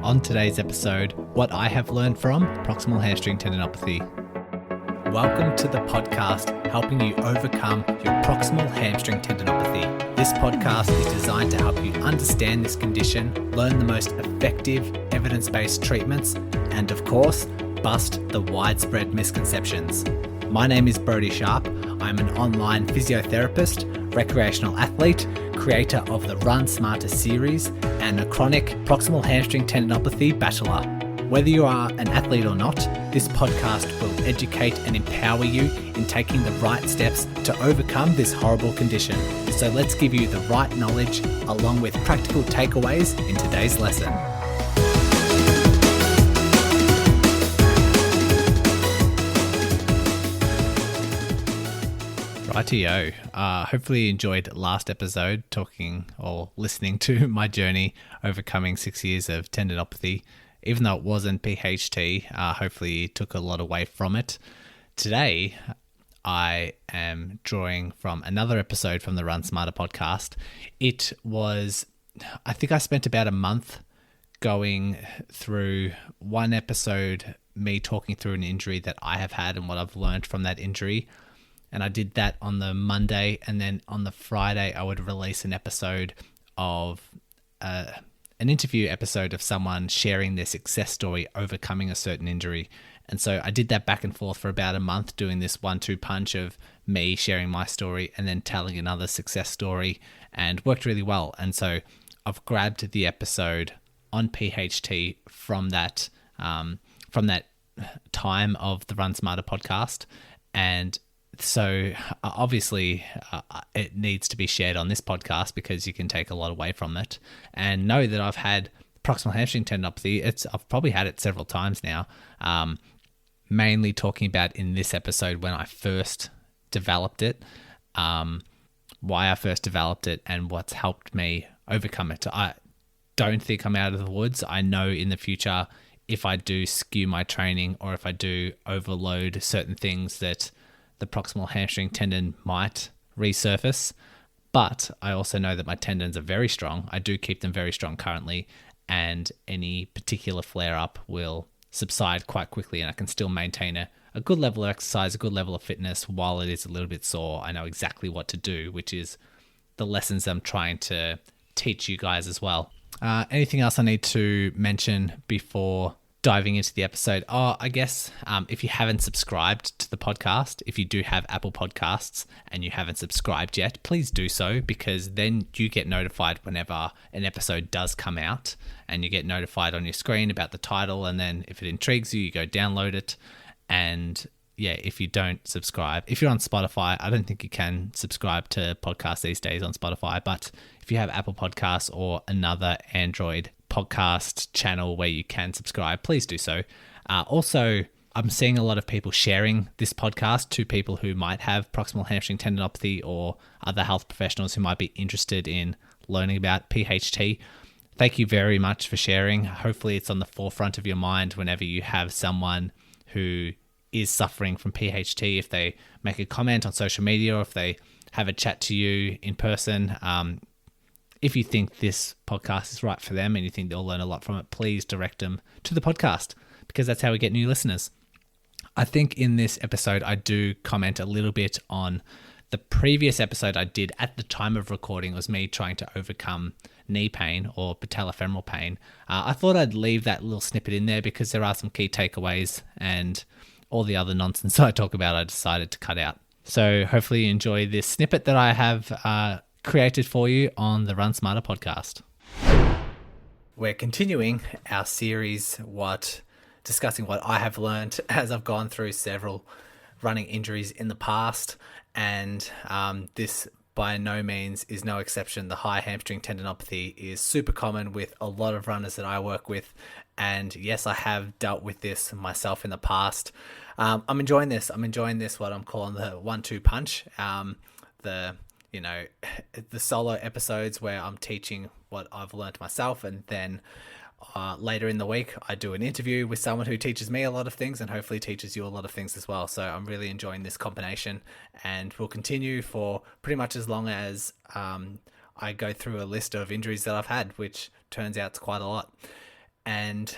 On today's episode, what I have learned from proximal hamstring tendinopathy. Welcome to the podcast helping you overcome your proximal hamstring tendinopathy. This podcast is designed to help you understand this condition, learn the most effective evidence-based treatments, and of course, bust the widespread misconceptions. My name is Brodie Sharpe. I'm an online physiotherapist, recreational athlete, creator of the Run Smarter series, and a chronic proximal hamstring tendinopathy battler. Whether you are an athlete or not, this podcast will educate and empower you in taking the right steps to overcome this horrible condition. So let's give you the right knowledge along with practical takeaways in today's lesson. Rightio. Hopefully you enjoyed last episode talking or listening to my journey overcoming 6 years of tendinopathy. Even though it wasn't PHT, hopefully you took a lot away from it. Today, I am drawing from another episode from the Run Smarter podcast. I think I spent about a month going through one episode, me talking through an injury that I have had and what I've learned from that injury. And I did that on the Monday, and then on the Friday, I would release an episode of an interview episode of someone sharing their success story overcoming a certain injury. And so I did that back and forth for about a month, doing this 1-2 punch of me sharing my story and then telling another success story, and worked really well. And so I've grabbed the episode on PHT from that time of the Run Smarter podcast, and so obviously it needs to be shared on this podcast because you can take a lot away from it. And know that I've had proximal hamstring tendinopathy. I've probably had it several times now, mainly talking about in this episode when I first developed it, why I first developed it and what's helped me overcome it. I don't think I'm out of the woods. I know in the future if I do skew my training or if I do overload certain things that the proximal hamstring tendon might resurface, but I also know that my tendons are very strong. I do keep them very strong currently, and any particular flare-up will subside quite quickly, and I can still maintain a good level of exercise, a good level of fitness while it is a little bit sore. I know exactly what to do, which is the lessons I'm trying to teach you guys as well. Anything else I need to mention before diving into the episode? I guess if you haven't subscribed to the podcast, if you do have Apple Podcasts and you haven't subscribed yet, please do so, because then you get notified whenever an episode does come out, and you get notified on your screen about the title, and then if it intrigues you, you go download it. And yeah, if you don't subscribe, if you're on Spotify, I don't think you can subscribe to podcasts these days on Spotify, but if you have Apple Podcasts or another Android podcast channel where you can subscribe, please do so. Also, I'm seeing a lot of people sharing this podcast to people who might have proximal hamstring tendinopathy or other health professionals who might be interested in learning about PHT. Thank you very much for sharing. Hopefully it's on the forefront of your mind whenever you have someone who is suffering from PHT. If they make a comment on social media or if they have a chat to you in person, if you think this podcast is right for them and you think they'll learn a lot from it, please direct them to the podcast, because that's how we get new listeners. I think in this episode, I do comment a little bit on the previous episode I did at the time of recording. It was me trying to overcome knee pain or patellofemoral pain. I thought I'd leave that little snippet in there because there are some key takeaways, and all the other nonsense I talk about, I decided to cut out. So hopefully you enjoy this snippet that I have created for you on the Run Smarter podcast. We're continuing our series, discussing what I have learned as I've gone through several running injuries in the past, and this by no means is no exception. The high hamstring tendinopathy is super common with a lot of runners that I work with, and yes, I have dealt with this myself in the past. I'm enjoying this. What I'm calling the 1-2 punch. The solo episodes where I'm teaching what I've learned myself, and then later in the week I do an interview with someone who teaches me a lot of things and hopefully teaches you a lot of things as well. So I'm really enjoying this combination, and we'll continue for pretty much as long as I go through a list of injuries that I've had, which turns out to quite a lot. And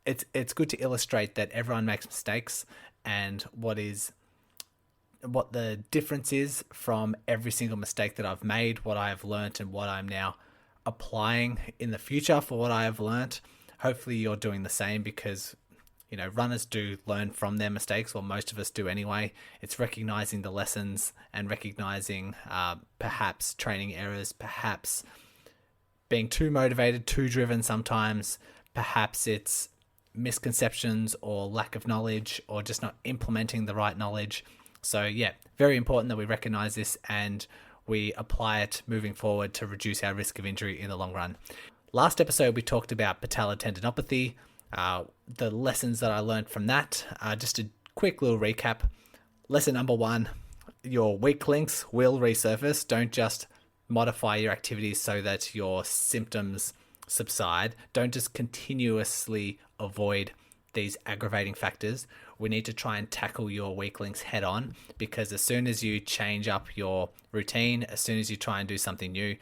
it's good to illustrate that everyone makes mistakes, and what the difference is from every single mistake that I've made, what I have learnt, and what I'm now applying in the future for what I have learnt. Hopefully you're doing the same, because runners do learn from their mistakes, or most of us do anyway. It's recognizing the lessons and recognizing perhaps training errors, perhaps being too motivated, too driven sometimes, perhaps it's misconceptions or lack of knowledge, or just not implementing the right knowledge. So yeah, very important that we recognize this and we apply it moving forward to reduce our risk of injury in the long run. Last episode, we talked about patellar tendinopathy, the lessons that I learned from that. Just a quick little recap. Lesson number 1, your weak links will resurface. Don't just modify your activities so that your symptoms subside. Don't just continuously avoid these aggravating factors. We need to try and tackle your weak links head on, because as soon as you change up your routine, as soon as you try and do something new,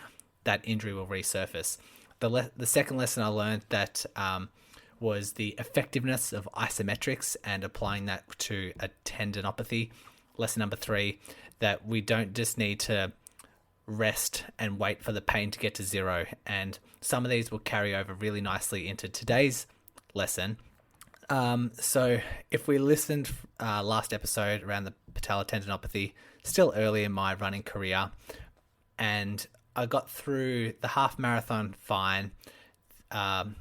that injury will resurface. The second lesson I learned that was the effectiveness of isometrics and applying that to a tendinopathy. Lesson number 3, that we don't just need to rest and wait for the pain to get to zero. And some of these will carry over really nicely into today's lesson. So if we listened last episode around the patellar tendinopathy, still early in my running career, and I got through the half marathon fine. I'm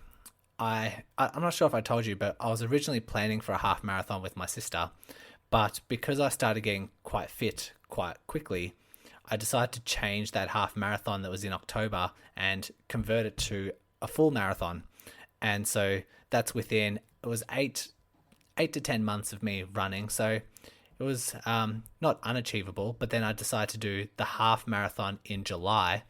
not sure if I told you, but I was originally planning for a half marathon with my sister, but because I started getting quite fit quite quickly, I decided to change that half marathon that was in October and convert it to a full marathon. And so that's it was 8 to 10 months of me running. So it was not unachievable, but then I decided to do the half marathon in July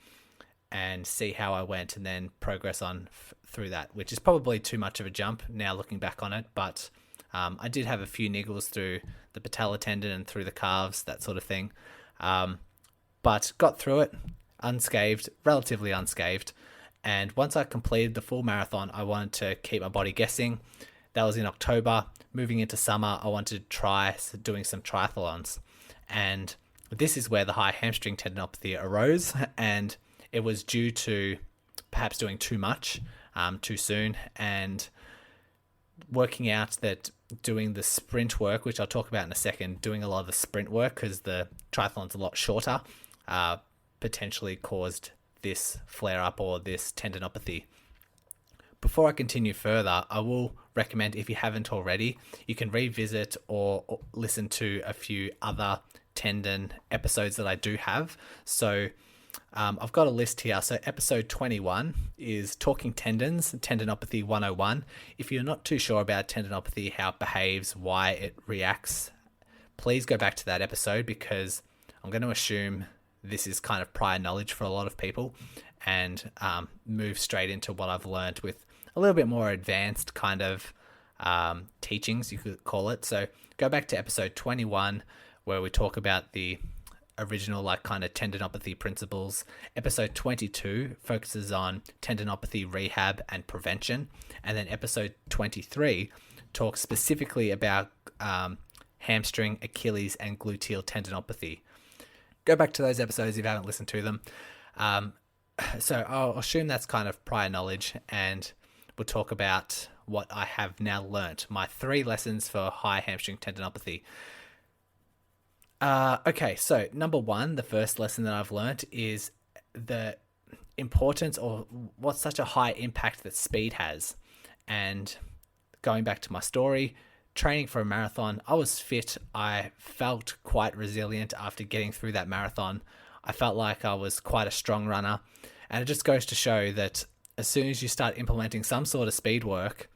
and see how I went, and then progress on through that, which is probably too much of a jump now looking back on it. But I did have a few niggles through the patellar tendon and through the calves, that sort of thing. But got through it unscathed, relatively unscathed. And once I completed the full marathon, I wanted to keep my body guessing. That was in October. Moving into summer, I wanted to try doing some triathlons. And this is where the high hamstring tendinopathy arose. And it was due to perhaps doing too much too soon, and working out that doing the sprint work, which I'll talk about in a second, doing a lot of the sprint work because the triathlon's a lot shorter, potentially caused this flare-up or this tendinopathy. Before I continue further, I will recommend, if you haven't already, you can revisit or listen to a few other tendon episodes that I do have. So I've got a list here. So episode 21 is Talking Tendons, Tendinopathy 101. If you're not too sure about tendinopathy, how it behaves, why it reacts, please go back to that episode, because I'm going to assume this is kind of prior knowledge for a lot of people, and move straight into what I've learned with a little bit more advanced kind of teachings, you could call it. So go back to episode 21, where we talk about the original kind of tendinopathy principles. Episode 22 focuses on tendinopathy rehab and prevention. And then episode 23 talks specifically about hamstring, Achilles, and gluteal tendinopathy. Go back to those episodes if you haven't listened to them. So I'll assume that's kind of prior knowledge, and we'll talk about what I have now learnt, my 3 lessons for high hamstring tendinopathy. Okay, so number 1, the first lesson that I've learnt is the importance, or what's such a high impact that speed has. And going back to my story, training for a marathon, I was fit. I felt quite resilient after getting through that marathon. I felt like I was quite a strong runner. And it just goes to show that as soon as you start implementing some sort of speed work,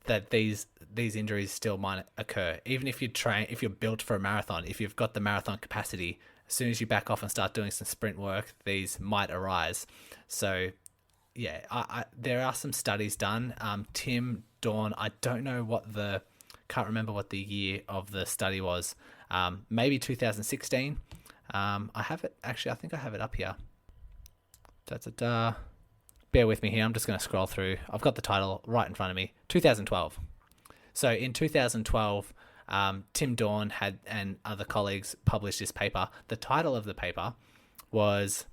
that these injuries still might occur. Even if if you're built for a marathon, if you've got the marathon capacity, as soon as you back off and start doing some sprint work, these might arise. So yeah, there are some studies done. Tim Dawn, I don't know can't remember what the year of the study was. Maybe 2016. I have it, actually, I think I have it up here. bear with me here. I'm just going to scroll through. I've got the title right in front of me. 2012. So in 2012, Tim Dawn and other colleagues published this paper. The title of the paper was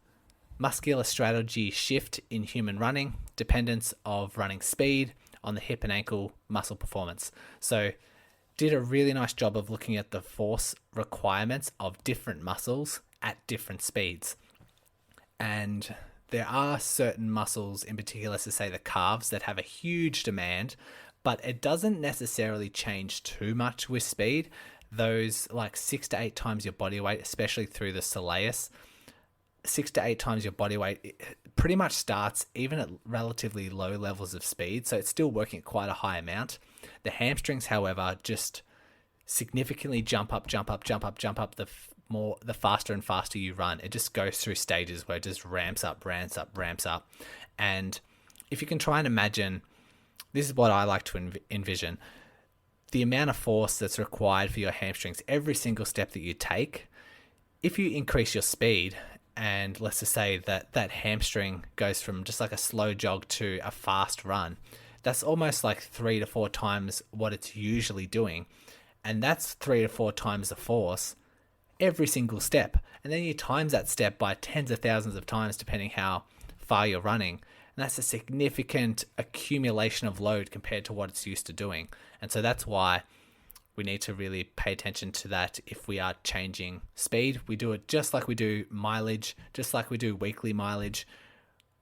Muscular Strategy Shift in Human Running, Dependence of Running Speed on the Hip and Ankle Muscle Performance. So did a really nice job of looking at the force requirements of different muscles at different speeds. And there are certain muscles, in particular, to say the calves, that have a huge demand, but it doesn't necessarily change too much with speed. Those like 6 to 8 times your body weight, especially through the soleus, 6 to 8 times your body weight, it pretty much starts even at relatively low levels of speed. So it's still working at quite a high amount. The hamstrings, however, just significantly jump up the faster and faster you run. It just goes through stages where it just ramps up. And if you can try and imagine, this is what I like to envision, the amount of force that's required for your hamstrings every single step that you take. If you increase your speed, and let's just say that hamstring goes from just like a slow jog to a fast run, that's almost like 3 to 4 times what it's usually doing. And that's 3 to 4 times the force every single step. And then you times that step by tens of thousands of times, depending how far you're running. And that's a significant accumulation of load compared to what it's used to doing. And so that's why we need to really pay attention to that if we are changing speed. We do it just like we do mileage, just like we do weekly mileage.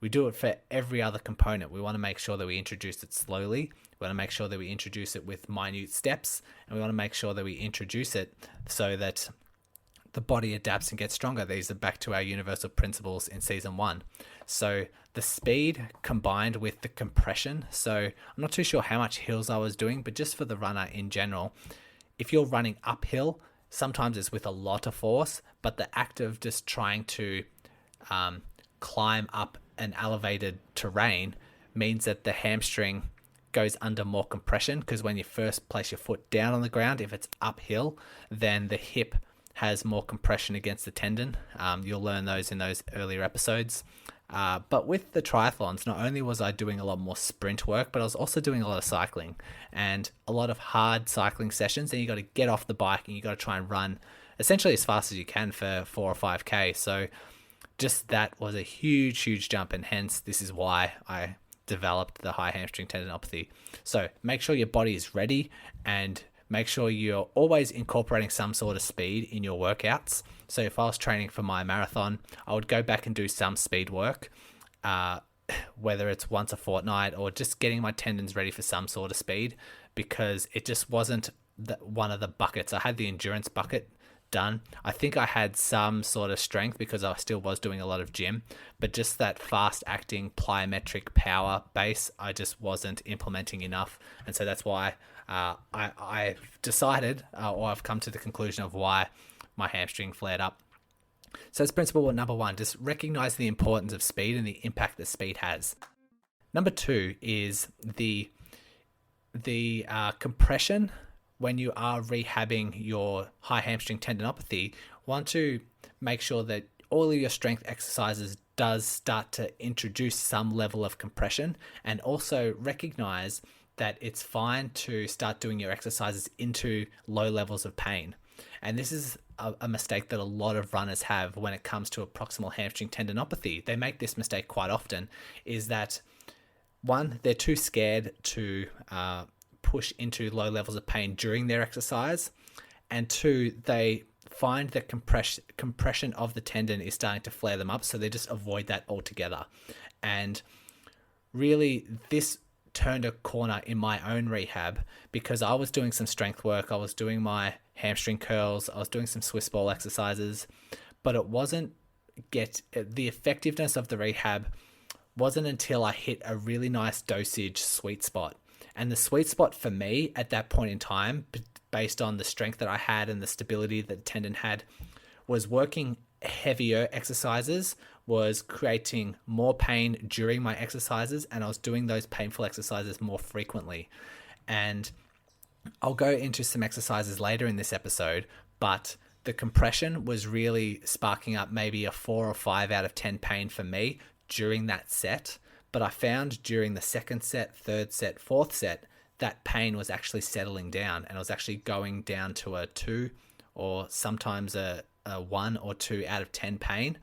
We do it for every other component. We want to make sure that we introduce it slowly. We want to make sure that we introduce it with minute steps, and we want to make sure that we introduce it so that the body adapts and gets stronger. These are back to our universal principles in season 1. So the speed combined with the compression. So I'm not too sure how much hills I was doing, but just for the runner in general, if you're running uphill, sometimes it's with a lot of force, but the act of just trying to climb up an elevated terrain means that the hamstring goes under more compression, because when you first place your foot down on the ground, if it's uphill, then the hip has more compression against the tendon. You'll learn those in those earlier episodes. But with the triathlons, not only was I doing a lot more sprint work, but I was also doing a lot of cycling and a lot of hard cycling sessions. And you got to get off the bike and you got to try and run essentially as fast as you can for 4 or 5K. So just that was a huge jump, and hence this is why I developed the high hamstring tendinopathy. So make sure your body is ready, and make sure you're always incorporating some sort of speed in your workouts. So if I was training for my marathon, I would go back and do some speed work, whether it's once a fortnight or just getting my tendons ready for some sort of speed, because it just wasn't one of the buckets. I had the endurance bucket done. I think I had some sort of strength because I still was doing a lot of gym, but just that fast acting plyometric power base, I just wasn't implementing enough. And so that's why I've decided, or I've come to the conclusion of why my hamstring flared up. So that's principle number 1, just recognize the importance of speed and the impact that speed has. Number 2 is the compression. When you are rehabbing your high hamstring tendinopathy, want to make sure that all of your strength exercises does start to introduce some level of compression, and also recognize that it's fine to start doing your exercises into low levels of pain. And this is a mistake that a lot of runners have when it comes to a proximal hamstring tendinopathy. They make this mistake quite often, is that 1, they're too scared to push into low levels of pain during their exercise, and 2, they find that compression of the tendon is starting to flare them up, so they just avoid that altogether. And really, this turned a corner in my own rehab, because I was doing some strength work, I was doing my hamstring curls, I was doing some Swiss ball exercises, but it wasn't the effectiveness of the rehab wasn't until I hit a really nice dosage sweet spot. And the sweet spot for me at that point in time, based on the strength that I had and the stability that the tendon had, was working heavier exercises, was creating more pain during my exercises, and I was doing those painful exercises more frequently. And I'll go into some exercises later in this episode, but the compression was really sparking up maybe a 4 or 5 out of 10 pain for me during that set. But I found during the second set, third set, fourth set, that pain was actually settling down, and I was actually going down to a 2 or sometimes a 1 or 2 out of 10 pain.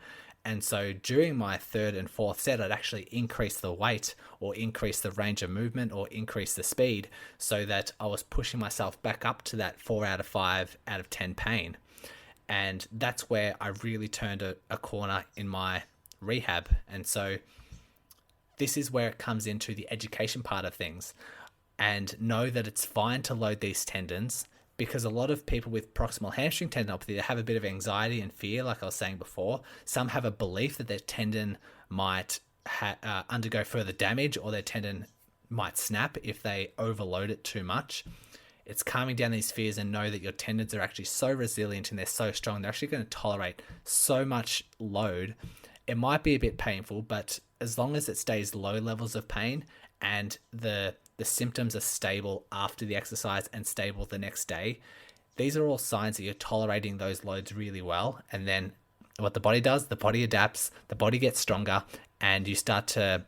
And so during my third and fourth set, I'd actually increase the weight or increase the range of movement or increase the speed so that I was pushing myself back up to that 4 out of 5 out of 10 pain. And that's where I really turned a corner in my rehab. And so this is where it comes into the education part of things. And know that it's fine to load these tendons, because a lot of people with proximal hamstring tendinopathy, they have a bit of anxiety and fear, like I was saying before. Some have a belief that their tendon might undergo further damage, or their tendon might snap if they overload it too much. It's calming down these fears and know that your tendons are actually so resilient and they're so strong. They're actually going to tolerate so much load. It might be a bit painful, but as long as it stays low levels of pain and the symptoms are stable after the exercise and stable the next day, these are all signs that you're tolerating those loads really well. And then what the body does, the body adapts, the body gets stronger, and you start to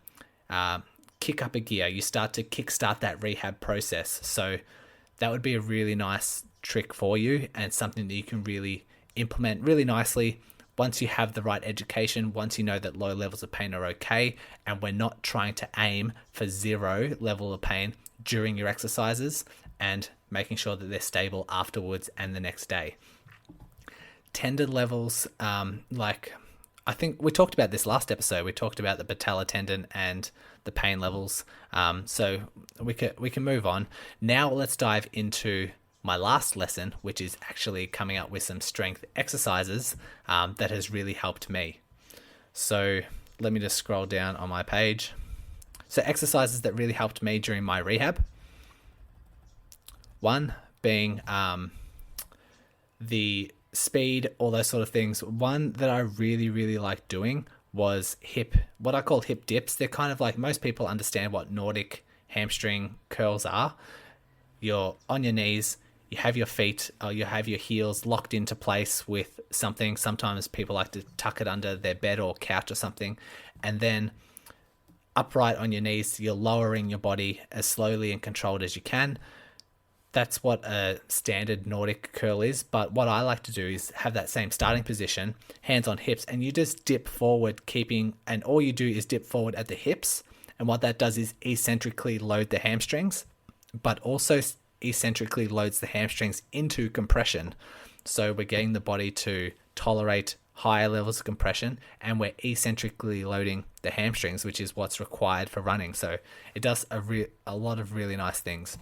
kick up a gear. You start to kickstart that rehab process. So that would be a really nice trick for you, and something that you can really implement really nicely once you have the right education, once you know that low levels of pain are okay, and we're not trying to aim for 0 level of pain during your exercises, and making sure that they're stable afterwards and the next day. Tendon levels, like I think we talked about this last episode. We talked about the patellar tendon and the pain levels. So we can move on. Now let's dive into my last lesson, which is actually coming up with some strength exercises that has really helped me. So let me just scroll down on my page. So exercises that really helped me during my rehab. One being the speed, all those sort of things. One that I really, really liked doing was what I call hip dips. They're kind of like, most people understand what Nordic hamstring curls are. You're on your knees, you have your feet or you have your heels locked into place with something. Sometimes people like to tuck it under their bed or couch or something. And then upright on your knees, you're lowering your body as slowly and controlled as you can. That's what a standard Nordic curl is. But what I like to do is have that same starting position, hands on hips, and you just dip forward, and all you do is dip forward at the hips. And what that does is eccentrically load the hamstrings, but also eccentrically loads the hamstrings into compression. So we're getting the body to tolerate higher levels of compression, and we're eccentrically loading the hamstrings, which is what's required for running. So it does a lot of really nice things.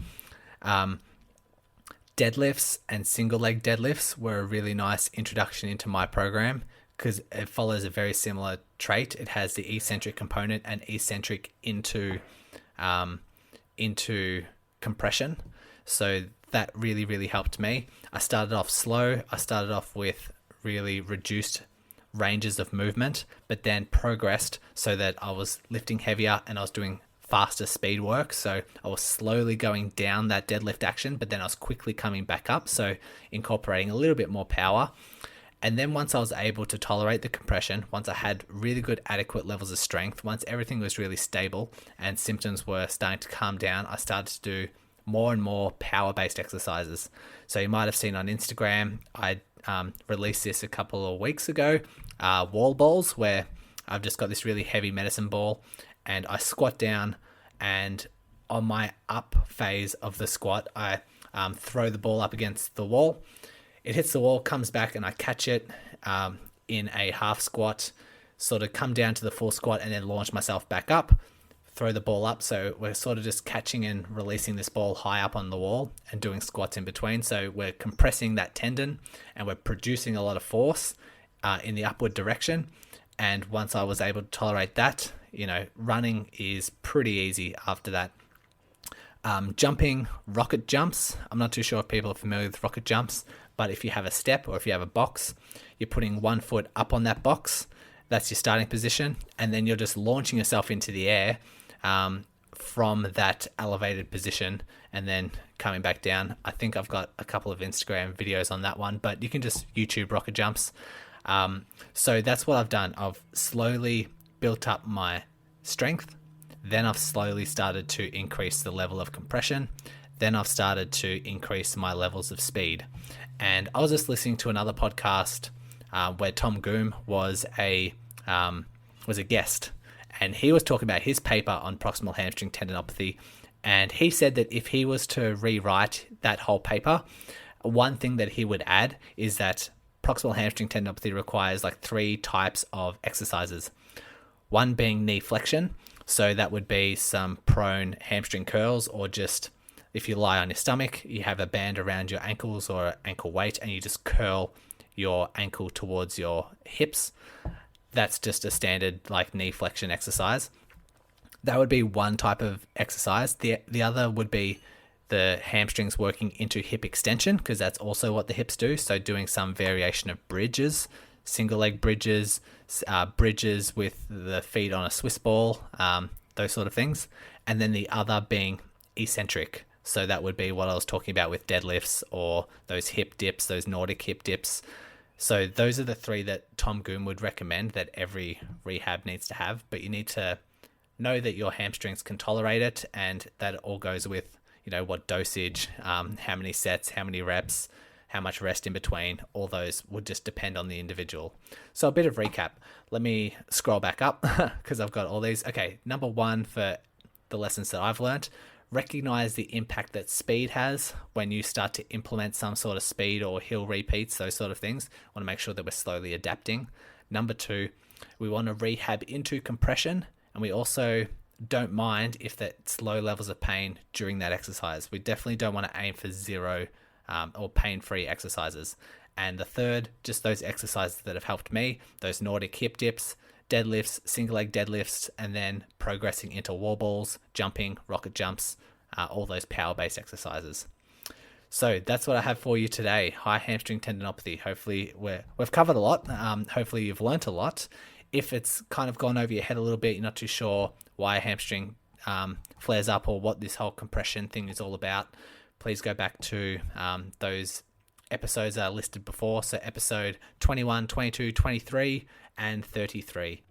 Deadlifts and single leg deadlifts were a really nice introduction into my program, because it follows a very similar trait. It has the eccentric component and eccentric into compression. So that really, really helped me. I started off slow. I started off with really reduced ranges of movement, but then progressed so that I was lifting heavier and I was doing faster speed work. So I was slowly going down that deadlift action, but then I was quickly coming back up. So incorporating a little bit more power. And then once I was able to tolerate the compression, once I had really good adequate levels of strength, once everything was really stable and symptoms were starting to calm down, I started to do more and more power-based exercises. So you might have seen on Instagram, I released this a couple of weeks ago, wall balls, where I've just got this really heavy medicine ball and I squat down, and on my up phase of the squat, I throw the ball up against the wall. It hits the wall, comes back, and I catch it in a half squat, sort of come down to the full squat and then launch myself back up, throw the ball up. So we're sort of just catching and releasing this ball high up on the wall and doing squats in between. So we're compressing that tendon and we're producing a lot of force in the upward direction. And once I was able to tolerate that, running is pretty easy after that. Jumping, rocket jumps. I'm not too sure if people are familiar with rocket jumps, but if you have a step or if you have a box, you're putting one foot up on that box. That's your starting position. And then you're just launching yourself into the air from that elevated position and then coming back down. I think I've got a couple of Instagram videos on that one, but you can just YouTube rocket jumps. So that's what I've done. I've slowly built up my strength, Then I've slowly started to increase the level of compression. Then I've started to increase my levels of speed. And I was just listening to another podcast where Tom Goom was a guest, and he was talking about his paper on proximal hamstring tendinopathy. And he said that if he was to rewrite that whole paper, one thing that he would add is that proximal hamstring tendinopathy requires like 3 types of exercises. One being knee flexion. So that would be some prone hamstring curls, or just if you lie on your stomach, you have a band around your ankles or ankle weight, and you just curl your ankle towards your hips. That's just a standard like knee flexion exercise. That would be one type of exercise. The other would be the hamstrings working into hip extension, because that's also what the hips do. So doing some variation of bridges, single leg bridges, bridges with the feet on a Swiss ball, those sort of things. And then the other being eccentric. So that would be what I was talking about with deadlifts, or those hip dips, those Nordic hip dips. So those are the 3 that Tom Goom would recommend that every rehab needs to have. But you need to know that your hamstrings can tolerate it, and that it all goes with, what dosage, how many sets, how many reps, how much rest in between. All those would just depend on the individual. So a bit of recap. Let me scroll back up because I've got all these. Okay, number 1 for the lessons that I've learned: recognize the impact that speed has when you start to implement some sort of speed or hill repeats, those sort of things. Want to make sure that we're slowly adapting. Number 2, we want to rehab into compression, and we also don't mind if that's low levels of pain during that exercise. We definitely don't want to aim for 0 or pain-free exercises. And the 3rd, just those exercises that have helped me, those Nordic hip dips, deadlifts, single leg deadlifts, and then progressing into wall balls, jumping, rocket jumps, all those power-based exercises. So that's what I have for you today. High hamstring tendinopathy. Hopefully we've covered a lot. Hopefully you've learnt a lot. If it's kind of gone over your head a little bit, you're not too sure why a hamstring flares up or what this whole compression thing is all about, please go back to those episodes that are listed before. So episode 21, 22, 23, and 33.